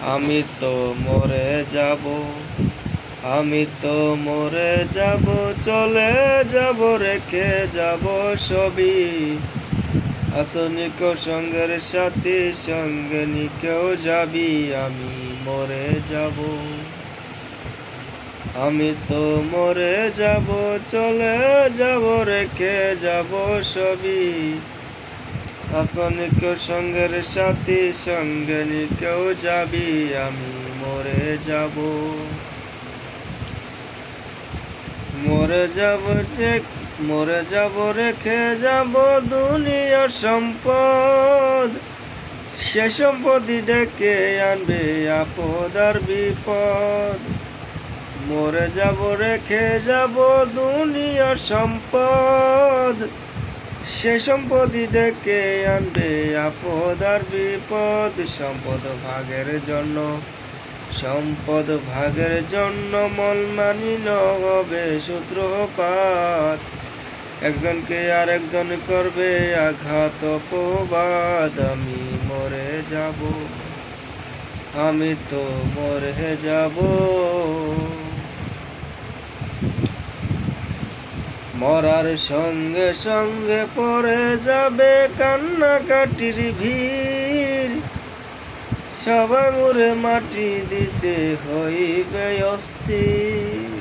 আমি তো মরে যাব, আমি তো মরে যাব, চলে যাব, রেখে যাব সবই। আসনিক সঙ্গের সাথে সঙ্গে নিকেও যাবি, আমি মরে যাব। আমি তো মরে যাব, চলে যাব, রেখে যাব সবই। আসনিক সঙ্গের সাথে সঙ্গে নিকেও যাবি, আমি মরে যাব। মরে যাব যে, মরে যাব, রেখে যাব দুনিয়ার সম্পদ। সে সম্পদই ডেকে আনবে আপদ আর বিপদ। মরে যাব, রেখে যাব দুনিয়ার সম্পদ। সে সম্পদই ডেকে আনবে আপদ আর বিপদ। সম্পদ ভাগের জন্য, সম্পদ ভাগের জন্য মন মানিল হবে সূত্রপাত। একজনকে আর একজন করবে আঘাত অপবাদ। আমি মরে যাব, আমি তো মরে যাব। মরার সঙ্গে সঙ্গে পড়ে যাবে কান্নাকাটির ভিড়। সব আঙুরে মাটি দিতে হইবে অস্থির।